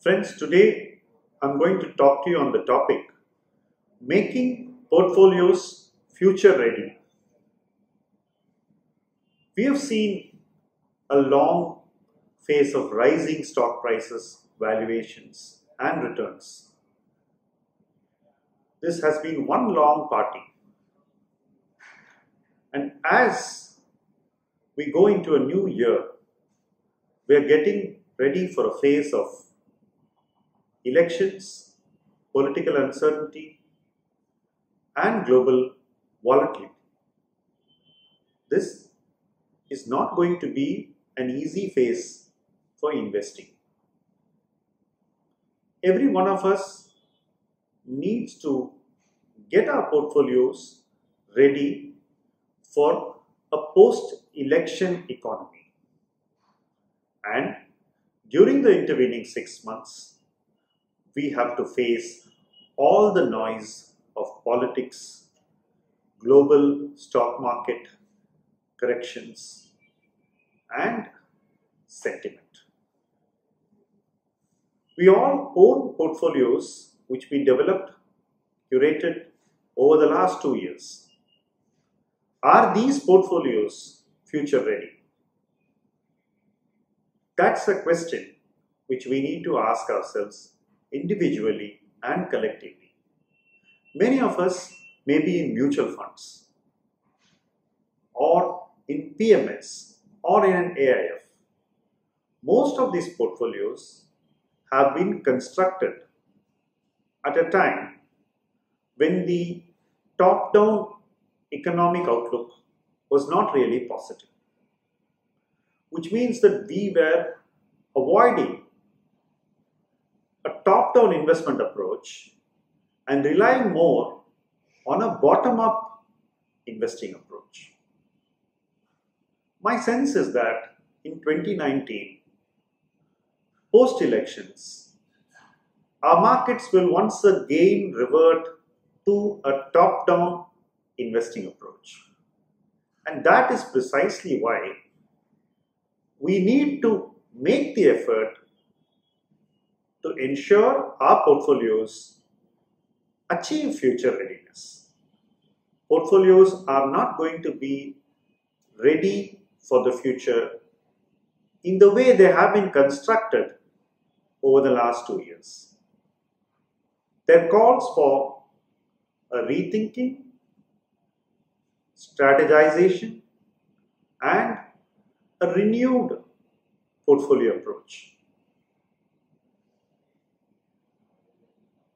Friends, today I'm going to talk to you on the topic making portfolios future ready. We have seen a long phase of rising stock prices, valuations, and returns. This has been one long party. And as we go into a new year, we are getting ready for a phase of elections, political uncertainty, and global volatility. This is not going to be an easy phase for investing. Every one of us needs to get our portfolios ready for a post-election economy. And during the intervening 6 months, we have to face all the noise of politics, global stock market corrections, and sentiment. We all own portfolios which we developed, curated over the last 2 years. Are these portfolios future ready? That's a question which we need to ask ourselves individually and collectively. Many of us may be in mutual funds or in PMS or in an AIF. Most of these portfolios have been constructed at a time when the top-down economic outlook was not really positive, which means that we were avoiding a top-down investment approach and relying more on a bottom-up investing approach. My sense is that in 2019, post-elections, our markets will once again revert to a top-down investing approach. And that is precisely why we need to make the effort to ensure our portfolios achieve future readiness. Portfolios are not going to be ready for the future in the way they have been constructed over the last 2 years. There calls for a rethinking, strategization, and a renewed portfolio approach.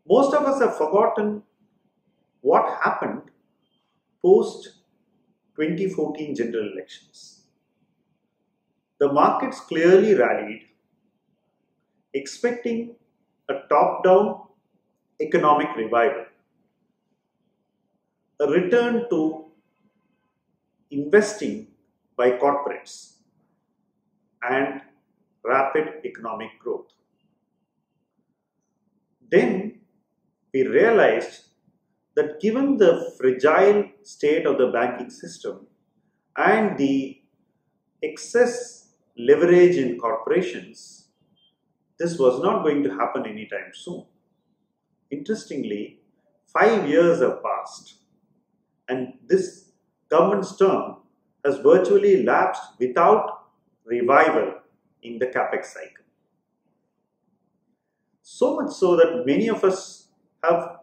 Most of us have forgotten what happened post 2014 general elections. The markets clearly rallied, expecting a top-down economic revival, a return to investing by corporates, and rapid economic growth. Then we realized that given the fragile state of the banking system and the excess leverage in corporations, this was not going to happen anytime soon. Interestingly, 5 years have passed and this government's term has virtually lapsed without revival in the capex cycle. So much so that many of us have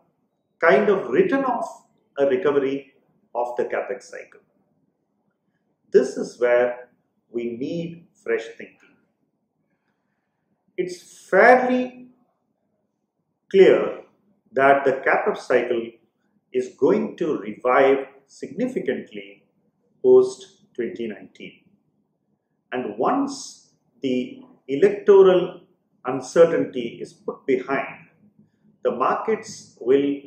kind of written off a recovery of the capex cycle. This is where we need fresh thinking. It's fairly clear that the capex cycle is going to revive significantly post 2019. And once the electoral uncertainty is put behind, the markets will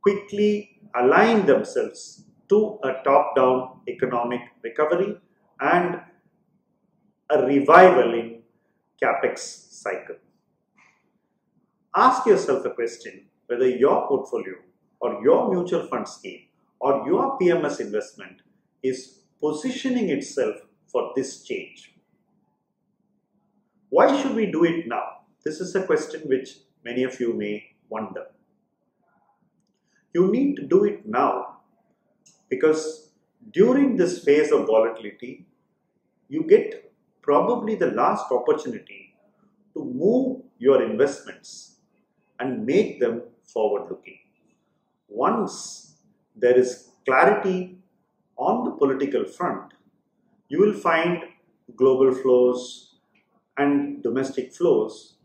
quickly align themselves to a top-down economic recovery and a revival in capex cycle. Ask yourself a question whether your portfolio or your mutual fund scheme or your PMS investment is positioning itself for this change. Why should we do it now? This is a question which many of you may wonder. You need to do it now because during this phase of volatility, you get probably the last opportunity to move your investments and make them forward-looking. Once there is clarity on the political front, you will find global flows and domestic flows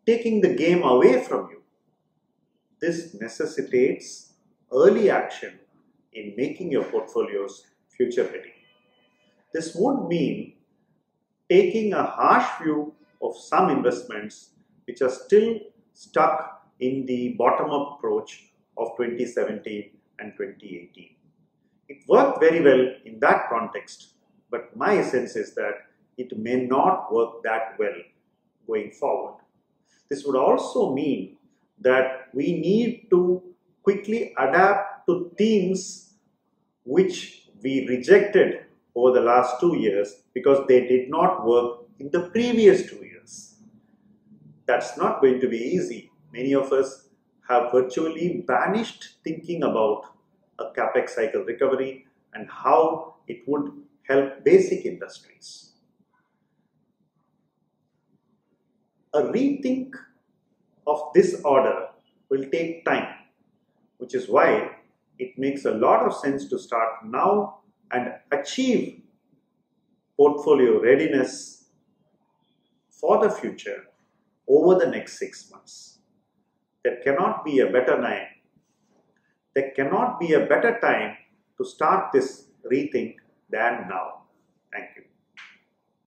taking the game away from you. This necessitates early action in making your portfolios future ready. This would mean taking a harsh view of some investments which are still stuck in the bottom-up approach of 2017 and 2018. It worked very well in that context, but my sense is that it may not work that well going forward. This would also mean that we need to quickly adapt to themes which we rejected over the last 2 years because they did not work in the previous 2 years. That's not going to be easy. Many of us have virtually banished thinking about a capex cycle recovery and how it would help basic industries. A rethink of this order will take time, which is why it makes a lot of sense to start now and achieve portfolio readiness for the future over the next 6 months. There cannot be a better time to start this rethink than now. Thank you.